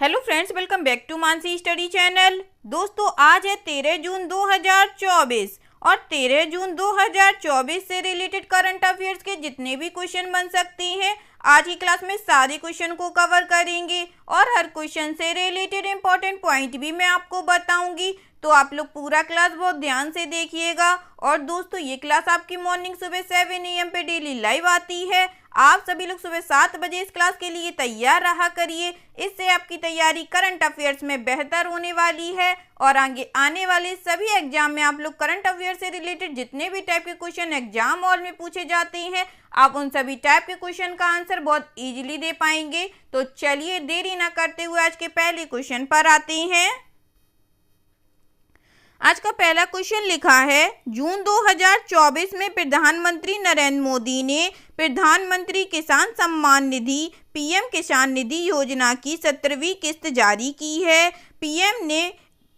Hello friends, welcome back to Mansi study channel. दोस्तों, आज है 13 जून 2024 और 13 जून 2024 से रिलेटेड करंट अफेयर्स के जितने भी क्वेश्चन बन सकते हैं आज की क्लास में सारे क्वेश्चन को कवर करेंगे और हर क्वेश्चन से रिलेटेड इंपॉर्टेंट पॉइंट भी मैं आपको बताऊंगी। तो आप लोग पूरा क्लास बहुत ध्यान से देखिएगा। और दोस्तों, ये क्लास आपकी मॉर्निंग सुबह 7 AM पे डेली लाइव आती है। आप सभी लोग सुबह 7 बजे इस क्लास के लिए तैयार रहा करिए। इससे आपकी तैयारी करंट अफेयर्स में बेहतर होने वाली है और आगे आने वाले सभी एग्जाम में आप लोग करंट अफेयर्स से रिलेटेड जितने भी टाइप के क्वेश्चन एग्जाम हॉल में पूछे जाते हैं, आप उन सभी टाइप के क्वेश्चन का आंसर बहुत इजीली दे पाएंगे। तो चलिए देरी ना करते हुए आज के पहले क्वेश्चन पर आते हैं। आज का पहला क्वेश्चन लिखा है, जून 2024 में प्रधानमंत्री नरेंद्र मोदी ने प्रधानमंत्री किसान सम्मान निधि पीएम किसान निधि योजना की 17वीं किस्त जारी की है। पीएम ने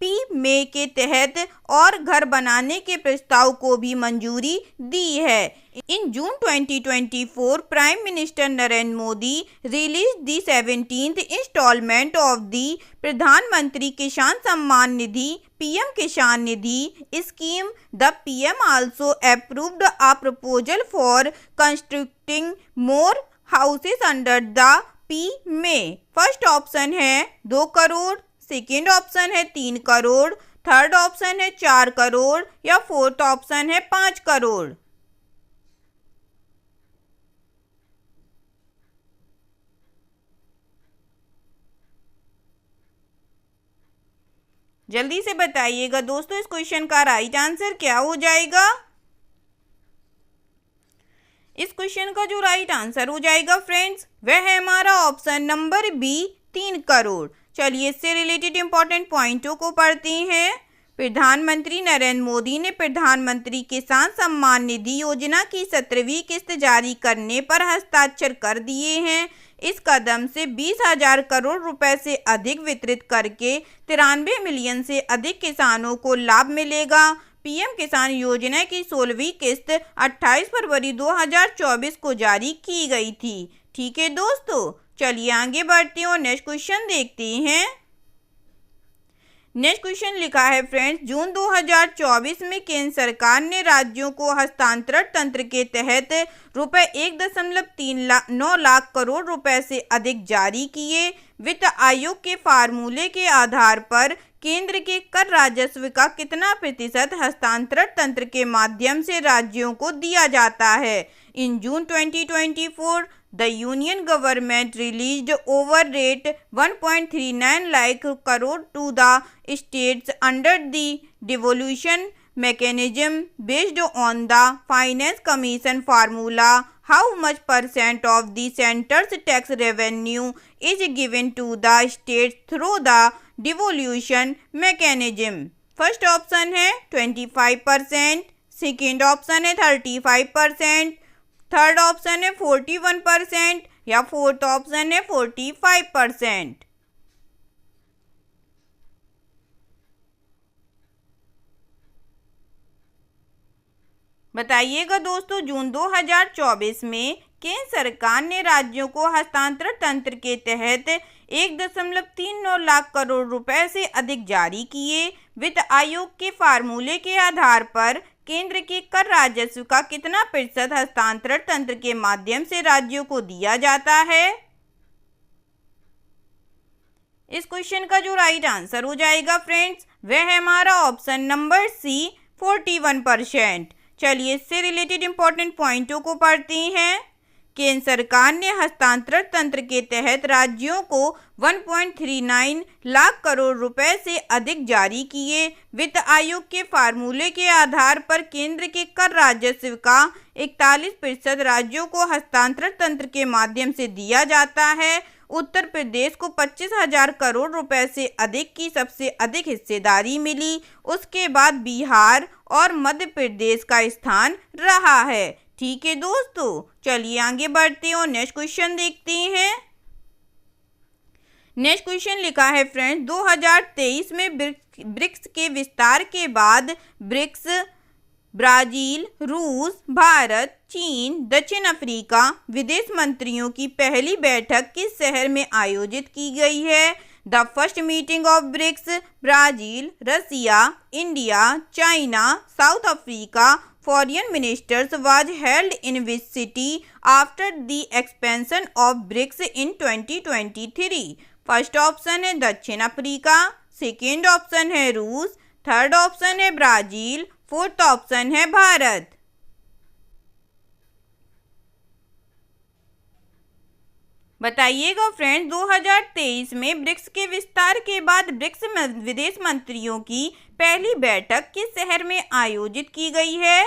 पीएमए के तहत और घर बनाने के प्रस्ताव को भी मंजूरी दी है। In June 2024, prime minister Narendra Modi release the 17th installment of the Pradhan Mantri Kisan Samman Nidhi PM Kisan Nidhi scheme. The PM also approved a proposal for constructing more houses under the PMA. First option है 2 करोड़, सेकेंड ऑप्शन है 3 करोड़, थर्ड ऑप्शन है 4 करोड़ या fourth option है 5 करोड़। जल्दी से बताइएगा दोस्तों, इस क्वेश्चन का राइट आंसर क्या हो जाएगा। इस क्वेश्चन का जो राइट आंसर हो जाएगा फ्रेंड्स, वह है हमारा ऑप्शन नंबर बी 3 करोड़। चलिए इससे रिलेटेड इंपॉर्टेंट पॉइंटों को पढ़ते हैं। प्रधानमंत्री नरेंद्र मोदी ने प्रधानमंत्री किसान सम्मान निधि योजना की 17वीं किस्त जारी करने पर हस्ताक्षर कर दिए हैं। इस कदम से 20,000 करोड़ रुपए से अधिक वितरित करके 93 मिलियन से अधिक किसानों को लाभ मिलेगा। पीएम किसान योजना की 16वीं किस्त 28 फरवरी 2024 को जारी की गई थी। ठीक है दोस्तों, चलिए आगे बढ़ते हैं और नेक्स्ट क्वेश्चन देखते हैं। नेक्स्ट क्वेश्चन लिखा है फ्रेंड्स, जून 2024 में केंद्र सरकार ने राज्यों को हस्तांतरण तंत्र के तहत रुपए 1.39 लाख करोड़ रुपए से अधिक जारी किए। वित्त आयोग के फार्मूले के आधार पर केंद्र के कर राजस्व का कितना प्रतिशत हस्तांतरण तंत्र के माध्यम से राज्यों को दिया जाता है। In June 2024 The Union Government released over rate 1.39 lakh crore to the states under the devolution mechanism based on the Finance Commission formula. How much % of the center's tax revenue is given to the states through the devolution mechanism? First option है 25%, second option है 35%, third option है 41% या fourth option है 45%। बताइएगा दोस्तों, जून 2024 में केंद्र सरकार ने राज्यों को हस्तांतरण तंत्र के तहत 1.39 लाख करोड़ रुपए से अधिक जारी किए। वित्त आयोग के फार्मूले के आधार पर केंद्र के कर राजस्व का कितना प्रतिशत हस्तांतरण तंत्र के माध्यम से राज्यों को दिया जाता है। इस क्वेश्चन का जो राइट आंसर हो जाएगा फ्रेंड्स, वह है हमारा ऑप्शन नंबर सी 41%। चलिए इससे रिलेटेड इंपॉर्टेंट पॉइंटों को पढ़ते हैं। केंद्र सरकार ने हस्तांतरण तंत्र के तहत राज्यों को 1.39 लाख करोड़ रुपए से अधिक जारी किए। वित्त आयोग के फार्मूले के आधार पर केंद्र के कर राजस्व का 41% राज्यों को हस्तांतरण तंत्र के माध्यम से दिया जाता है। उत्तर प्रदेश को 25,000 करोड़ रुपए से अधिक की सबसे अधिक हिस्सेदारी मिली। उसके बाद बिहार और मध्य प्रदेश का स्थान रहा है। ठीक है दोस्तों, चलिए आगे बढ़ते हैं और नेक्स्ट क्वेश्चन देखते हैं। नेक्स्ट क्वेश्चन लिखा है फ्रेंड्स, 2023 में ब्रिक्स के विस्तार के बाद ब्रिक्स ब्राजील, रूस, भारत, चीन, दक्षिण अफ्रीका विदेश मंत्रियों की पहली बैठक किस शहर में आयोजित की गई है। The first meeting of BRICS Brazil, Russia, India, China, South Africa foreign ministers was held in which city after the expansion of BRICS in 2023? First option है दक्षिण अफ्रीका, सेकेंड ऑप्शन है रूस, थर्ड ऑप्शन है Brazil, fourth option है भारत। बताइएगा friends, 2023 में BRICS के विस्तार के बाद ब्रिक्स विदेश मंत्रियों की पहली बैठक किस शहर में आयोजित की गई है?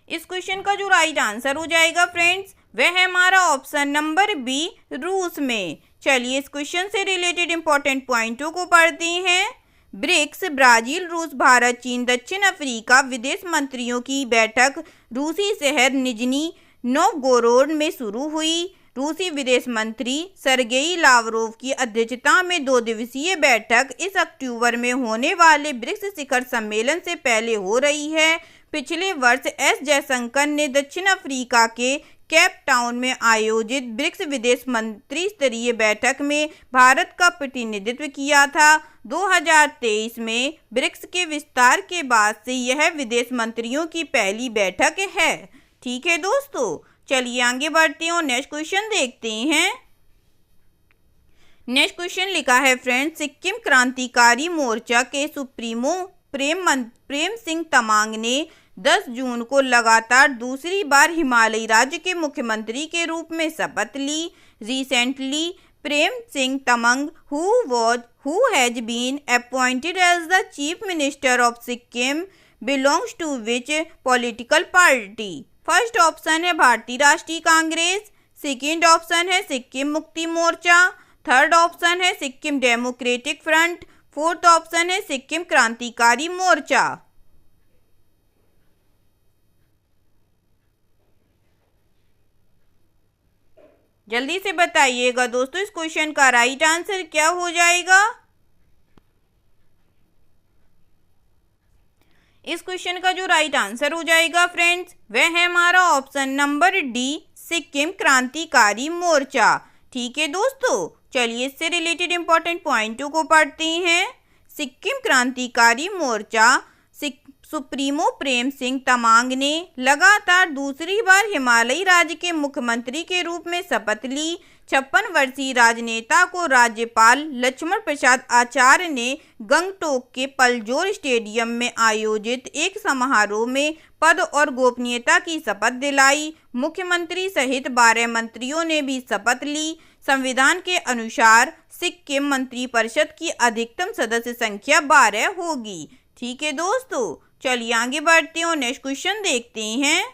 इस क्वेश्चन का जो राइट आंसर हो जाएगा फ्रेंड्स, वह है हमारा ऑप्शन नंबर बी, रूस में। चलिए इस क्वेश्चन से रिलेटेड इंपॉर्टेंट पॉइंटों को पढ़ते हैं। ब्रिक्स ब्राजील, रूस, भारत, चीन, दक्षिण अफ्रीका विदेश मंत्रियों की बैठक रूसी शहर निजनी नोवगोरोड में शुरू हुई। रूसी विदेश मंत्री सरगेई लावरोव की अध्यक्षता में 2 दिवसीय बैठक इस अक्टूबर में होने वाले ब्रिक्स शिखर सम्मेलन से पहले हो रही है। पिछले वर्ष एस जयशंकर ने दक्षिण अफ्रीका के केप टाउन में आयोजित ब्रिक्स विदेश मंत्री स्तरीय बैठक में भारत का प्रतिनिधित्व किया था। 2023 में ब्रिक्स के विस्तार के बाद से यह विदेश मंत्रियों की पहली बैठक है। ठीक है दोस्तों, चलिए आगे बढ़ते हैं और नेक्स्ट क्वेश्चन देखते हैं। नेक्स्ट क्वेश्चन लिखा है फ्रेंड्स, सिक्किम क्रांतिकारी मोर्चा के सुप्रीमो प्रेम सिंह तमांग ने 10 जून को लगातार दूसरी बार हिमालयी राज्य के मुख्यमंत्री के रूप में शपथ ली। Recently Prem Singh Tamang who has been appointed as the chief minister of Sikkim belongs to which political party? First option है भारतीय राष्ट्रीय कांग्रेस, सेकेंड ऑप्शन है सिक्किम मुक्ति मोर्चा, थर्ड ऑप्शन है Sikkim democratic front, fourth option है सिक्किम क्रांतिकारी मोर्चा। जल्दी से बताइएगा दोस्तों, इस क्वेश्चन का राइट आंसर क्या हो जाएगा? इस क्वेश्चन का जो राइट आंसर हो जाएगा फ्रेंड्स, वह है हमारा ऑप्शन नंबर डी, सिक्किम क्रांतिकारी मोर्चा। ठीक है दोस्तों, चलिए इससे रिलेटेड इंपॉर्टेंट पॉइंटों को पढ़ते हैं। सिक्किम क्रांतिकारी मोर्चा सुप्रीमो प्रेम सिंह तमांग ने लगातार दूसरी बार हिमालयी राज्य के मुख्यमंत्री के रूप में शपथ ली। 56 वर्षीय राजनेता को राज्यपाल लक्ष्मण प्रसाद आचार्य ने गंगटोक के पलजोर स्टेडियम में आयोजित एक समारोह में पद और गोपनीयता की शपथ दिलाई। मुख्यमंत्री सहित 12 मंत्रियों ने भी शपथ ली। संविधान के अनुसार सिक्किम मंत्रिपरिषद की अधिकतम सदस्य संख्या 12 होगी। ठीक है दोस्तों, चलिए आगे बढ़ते हैं और नेक्स्ट क्वेश्चन देखते हैं।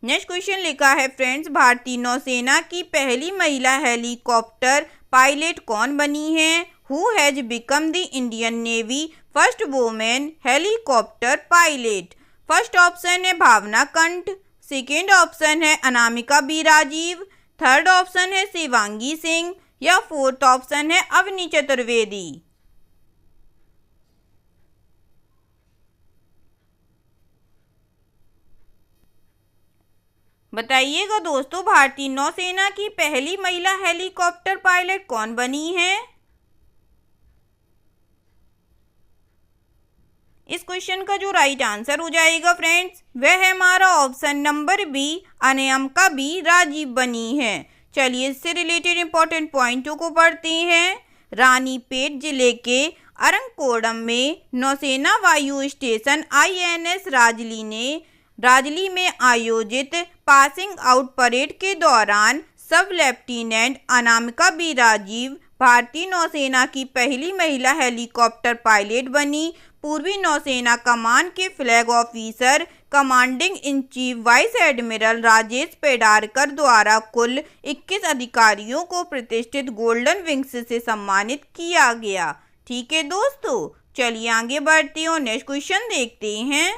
नेक्स्ट क्वेश्चन लिखा है फ्रेंड्स, भारतीय नौसेना की पहली महिला हेलीकॉप्टर पायलट कौन बनी है? Who has become the Indian navy first women helicopter pilot? First option है भावना कंठ, सेकेंड ऑप्शन है Anamika B Rajeev, third option है शिवांगी सिंह या फोर्थ ऑप्शन है अवनी चतुर्वेदी। बताइएगा दोस्तों, भारतीय नौसेना की पहली महिला हेलीकॉप्टर पायलट कौन बनी है? इस क्वेश्चन का जो राइट आंसर हो जाएगा फ्रेंड्स, वह है हमारा option number B, Anamika B Rajeev बनी है। चलिए इससे रिलेटेड इंपॉर्टेंट पॉइंटों को पढ़ते हैं। रानीपेट जिले के अरंकोडम में नौसेना वायु स्टेशन INS राजली में आयोजित पासिंग आउट परेड के दौरान सब लेफ्टिनेंट अनामिका बी राजीव भारतीय नौसेना की पहली महिला हेलीकॉप्टर पायलट बनी। पूर्वी नौसेना कमान के flag officer commanding in chief vice admiral Rajesh Pendharkar द्वारा कुल 21 अधिकारियों को प्रतिष्ठित गोल्डन विंग्स से सम्मानित किया गया। ठीक है दोस्तों, चलिए आगे बढ़ते हैं और नेक्स्ट क्वेश्चन देखते हैं।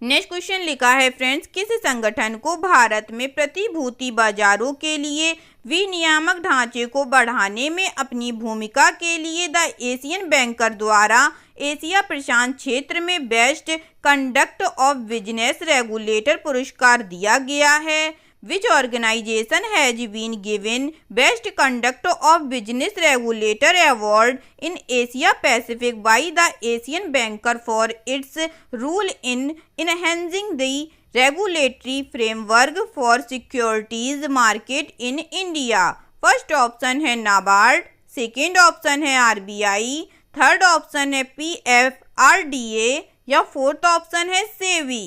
नेक्स्ट क्वेश्चन लिखा है फ्रेंड्स, किस संगठन को भारत में प्रतिभूति बाजारों के लिए विनियामक ढांचे को बढ़ाने में अपनी भूमिका के लिए द एशियन बैंकर द्वारा एशिया प्रशांत क्षेत्र में best conduct of business regulator पुरस्कार दिया गया है? Which organization has been given Best Conduct of Business Regulator Award in Asia Pacific by the Asian Banker for its role in enhancing the regulatory framework for securities market in India? First option है NABARD, second option है RBI, third option है PFRDA या fourth option है सेबी।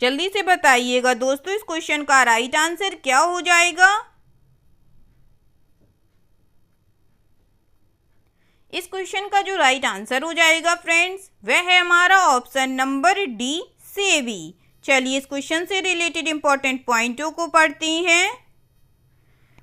जल्दी से बताइएगा दोस्तों, इस क्वेश्चन का राइट आंसर क्या हो जाएगा? इस क्वेश्चन का जो राइट आंसर हो जाएगा फ्रेंड्स, वह है हमारा ऑप्शन नंबर डी, सेबी। चलिए इस क्वेश्चन से रिलेटेड इंपॉर्टेंट पॉइंटों को पढ़ते हैं।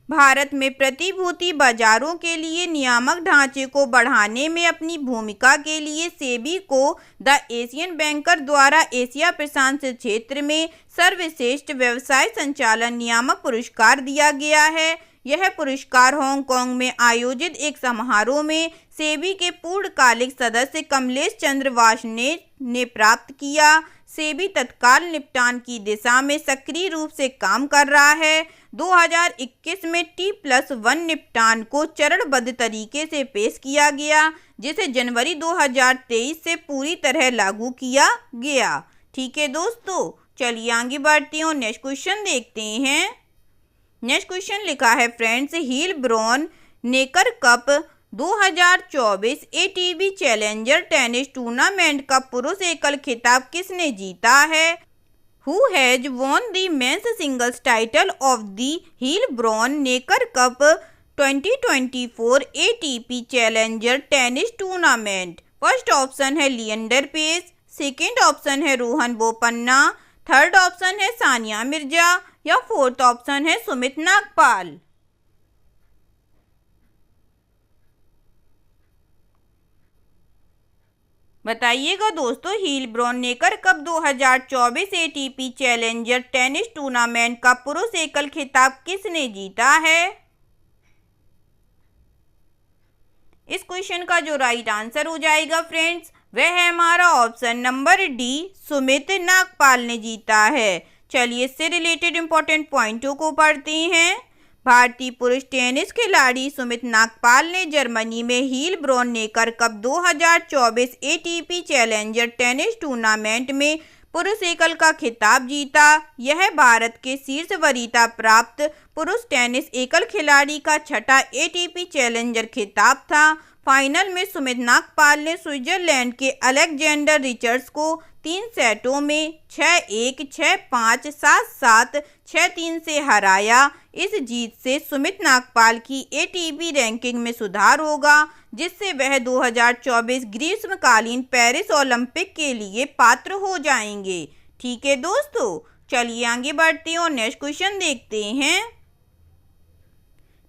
भारत में प्रतिभूति बाजारों के लिए नियामक ढांचे को बढ़ाने में अपनी भूमिका के लिए सेबी को द एशियन बैंकर द्वारा एशिया प्रशांत क्षेत्र में सर्वश्रेष्ठ व्यवसाय संचालन नियामक पुरस्कार दिया गया है। यह पुरस्कार हांगकांग में आयोजित एक समारोह में सेबी के पूर्णकालिक सदस्य कमलेश चंद्र वार्ष्णेय ने प्राप्त किया। सेबी तत्काल निपटान की दिशा में सक्रिय रूप से काम कर रहा है। 2021 में T+1 निपटान को चरणबद्ध तरीके से पेश किया गया, जिसे जनवरी 2023 से पूरी तरह लागू किया गया। ठीक है दोस्तों, चलिए आगे बढ़ते हैं और नेक्स्ट क्वेश्चन देखते हैं। नेक्स्ट क्वेश्चन लिखा है friends, Heilbronn Neckar Cup 2024 ATP Challenger tennis tournament का पुरुष एकल खिताब किसने जीता है? Who has won the men's singles title of the Heilbronn Necker Cup 2024 ATP Challenger tennis tournament? First option है लिएंडर पेस, सेकेंड ऑप्शन है रोहन बोपन्ना, थर्ड ऑप्शन है सानिया मिर्जा या फोर्थ ऑप्शन है सुमित नागपाल। बताइएगा दोस्तों, Heilbronn Neckar Cup 2024 ATP Challenger tennis tournament का पुरुष एकल खिताब किसने जीता है? इस क्वेश्चन का जो राइट आंसर हो जाएगा फ्रेंड्स, वह है हमारा option number D, Sumit Nagpal ने जीता है। चलिए इससे रिलेटेड इंपॉर्टेंट पॉइंटों को पढ़ते हैं। भारतीय पुरुष टेनिस खिलाड़ी सुमित नागपाल ने जर्मनी में Heilbronn Neckar Cup 2024 ATP Challenger tennis tournament में पुरुष एकल का खिताब जीता। यह भारत के शीर्ष वरीयता प्राप्त पुरुष टेनिस एकल खिलाड़ी का छठा ATP चैलेंजर खिताब था। फाइनल में सुमित नागपाल ने स्विट्जरलैंड के अलेक्जेंडर रिचर्ड्स को 3 सेटों में 6-1, 6-5, 7-7, 6-3 से हराया। इस जीत से सुमित नागपाल की ATP रैंकिंग में सुधार होगा, जिससे वह 2024 ग्रीष्मकालीन पेरिस ओलंपिक के लिए पात्र हो जाएंगे। ठीक है दोस्तों, चलिए आगे बढ़ते हैं और नेक्स्ट क्वेश्चन देखते हैं।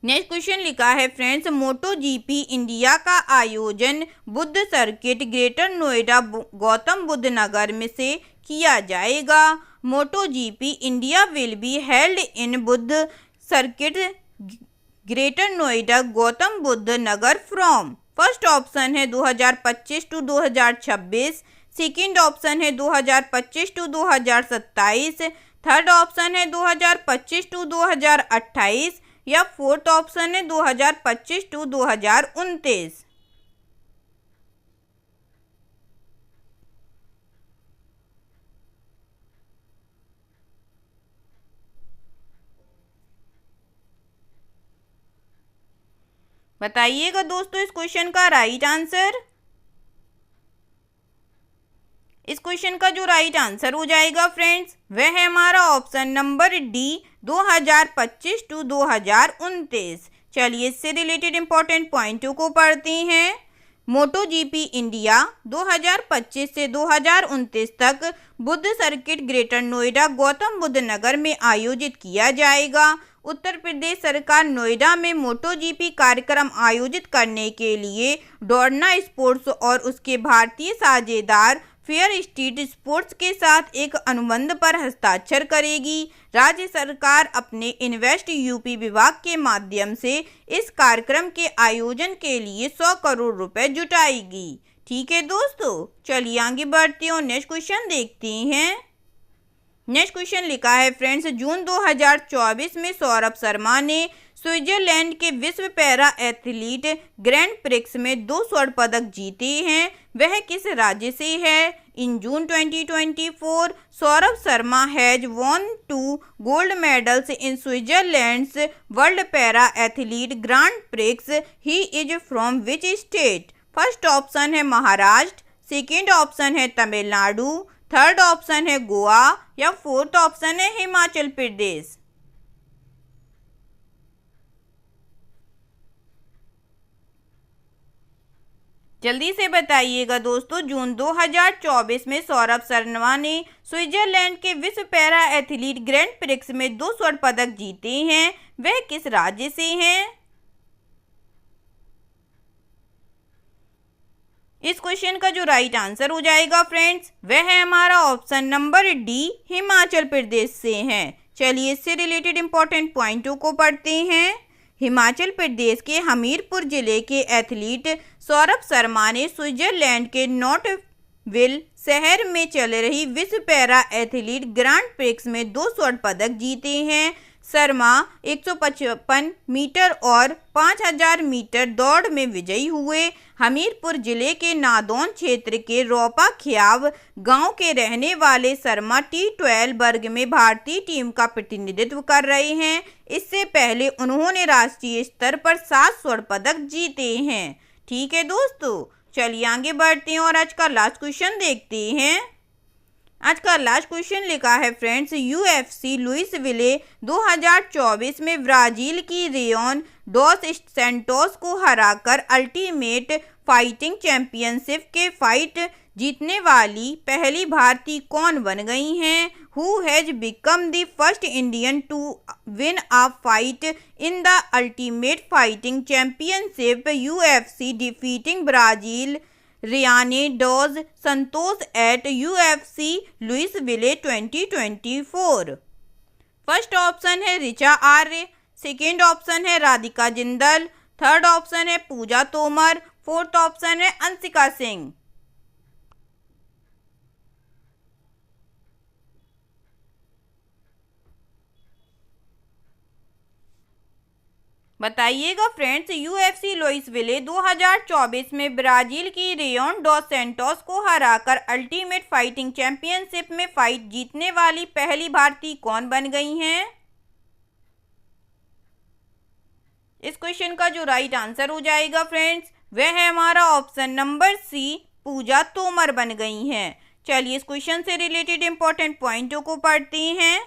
नेक्स्ट क्वेश्चन लिखा है फ्रेंड्स, मोटो GP इंडिया का आयोजन बुद्ध सर्किट ग्रेटर नोएडा गौतम बुद्ध नगर में से किया जाएगा। मोटो GP India will be held in Buddha circuit greater Noida Gautam Buddha Nagar from. First option है 2025 टू 2026, सेकेंड ऑप्शन है 2025 टू 2027, थर्ड ऑप्शन है 2025 टू 2028 या फोर्थ ऑप्शन है 2025 टू 2029। बताइएगा दोस्तों इस क्वेश्चन का राइट आंसर। इस क्वेश्चन का जो राइट आंसर हो जाएगा फ्रेंड्स, वह है हमारा ऑप्शन नंबर डी, 2025 टू 2029। चलिए इससे रिलेटेड इंपॉर्टेंट पॉइंटों को पढ़ते हैं। मोटो GP इंडिया 2025 से 2029 तक बुद्ध सर्किट ग्रेटर नोएडा गौतम बुद्ध नगर में आयोजित किया जाएगा। उत्तर प्रदेश सरकार नोएडा में मोटोजीपी कार्यक्रम आयोजित करने के लिए दौड़ना स्पोर्ट्स और उसके भारतीय साझेदार फेयर स्ट्रीट स्पोर्ट्स के साथ एक अनुबंध पर हस्ताक्षर करेगी। राज्य सरकार अपने इन्वेस्ट यूपी विभाग के माध्यम से इस कार्यक्रम के आयोजन के लिए 100 करोड़ रुपए जुटाएगी। ठीक है दोस्तों, चलिए आगे बढ़ते हैं और नेक्स्ट क्वेश्चन देखते हैं। नेक्स्ट क्वेश्चन लिखा है फ्रेंड्स, जून 2024 में सौरभ शर्मा ने स्विट्जरलैंड के विश्व पैरा एथलीट ग्रैंड प्रिक्स में 2 स्वर्ण पदक जीते हैं, वह किस राज्य से है? In June 2024 Saurabh Sharma has won 2 gold medals in Switzerland's World Para Athlete Grand Prix. He is from which state? First option है महाराष्ट्र, सेकेंड ऑप्शन है तमिलनाडु, थर्ड ऑप्शन है गोवा या फोर्थ ऑप्शन है हिमाचल प्रदेश। जल्दी से बताइएगा दोस्तों। जून 2024 में सौरभ शर्मा ने स्विट्जरलैंड के विश्व पैरा एथलीट ग्रैंड प्रिक्स में 2 स्वर्ण पदक जीते हैं, वह किस राज्य से हैं? इस क्वेश्चन का जो राइट आंसर हो जाएगा फ्रेंड्स, वह है हमारा option number D, Himachal Pradesh से हैं। चलिए इससे रिलेटेड इंपॉर्टेंट पॉइंटों को पढ़ते हैं। हिमाचल प्रदेश के हमीरपुर जिले के एथलीट सौरभ शर्मा ने स्विट्जरलैंड के नॉटविल शहर में चल रही विश्व पैरा एथलीट ग्रांड प्रिक्स में 2 स्वर्ण पदक जीते हैं। शर्मा 155 मीटर और 5000 मीटर दौड़ में विजयी हुए। हमीरपुर जिले के नादौन क्षेत्र के रोपा ख्याव गांव के रहने वाले शर्मा T12 वर्ग में भारतीय टीम का प्रतिनिधित्व कर रहे हैं। इससे पहले उन्होंने राष्ट्रीय स्तर पर 7 स्वर्ण पदक जीते हैं। ठीक है दोस्तों, चलिए आगे बढ़ते हैं और आज का लास्ट क्वेश्चन देखते हैं। आज का लास्ट क्वेश्चन लिखा है फ्रेंड्स, UFC लुइसविले 2024 में ब्राजील की रेयन डॉस सैंटोस को हराकर अल्टीमेट फाइटिंग चैंपियनशिप के फाइट जीतने वाली पहली भारतीय कौन बन गई हैं? Who has become the first Indian to win a fight in the Ultimate Fighting Championship UFC defeating Brazil Rayanne dos Santos at UFC Louisville 2024। First option है ऋचा आर्य, सेकेंड ऑप्शन है राधिका जिंदल, थर्ड ऑप्शन है पूजा तोमर, फोर्थ ऑप्शन है अंशिका सिंह। बताइएगा friends. UFC Louisville 2024 में Brazil की rayon DOS Santos को हराकर Ultimate Fighting championship में फाइट जीतने वाली पहली भारतीय कौन बन गई हैं? इस क्वेश्चन का जो राइट आंसर हो जाएगा फ्रेंड्स, वह है हमारा ऑप्शन नंबर सी, पूजा तोमर बन गई हैं। चलिए इस क्वेश्चन से रिलेटेड इंपॉर्टेंट पॉइंटों को पढ़ते हैं।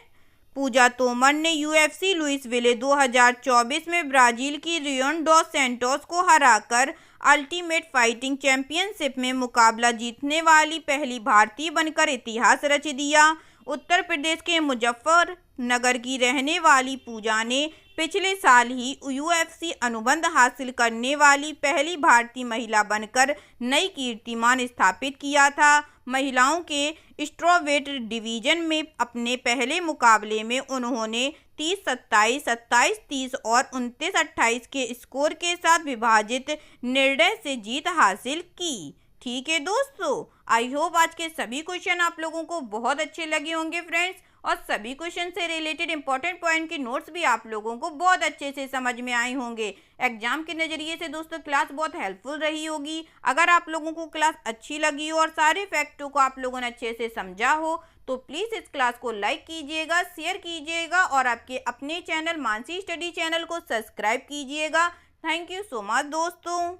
पूजा तोमर ने UFC लुइसविले 2024 में ब्राजील की रेयन डॉस सैंटोस को हराकर अल्टीमेट फाइटिंग चैंपियनशिप में मुकाबला जीतने वाली पहली भारतीय बनकर इतिहास रच दिया। उत्तर प्रदेश के मुजफ्फरनगर की रहने वाली पूजा ने पिछले साल ही UFC अनुबंध हासिल करने वाली पहली भारतीय महिला बनकर नई कीर्तिमान स्थापित किया था। महिलाओं के स्ट्रोवेट डिवीजन में अपने पहले मुकाबले में उन्होंने 30-27, 27-30 और 29-28 के स्कोर के साथ विभाजित निर्णय से जीत हासिल की। ठीक है दोस्तों, आई होप आज के सभी क्वेश्चन आप लोगों को बहुत अच्छे लगे होंगे फ्रेंड्स, और सभी क्वेश्चन से रिलेटेड इंपॉर्टेंट पॉइंट की नोट्स भी आप लोगों को बहुत अच्छे से समझ में आए होंगे। एग्जाम के नज़रिए से दोस्तों क्लास बहुत हेल्पफुल रही होगी। अगर आप लोगों को क्लास अच्छी लगी हो और सारे फैक्टों को आप लोगों ने अच्छे से समझा हो तो प्लीज़ इस क्लास को लाइक कीजिएगा, शेयर कीजिएगा और आपके अपने चैनल मानसी स्टडी चैनल को सब्सक्राइब कीजिएगा। थैंक यू सो मच दोस्तों।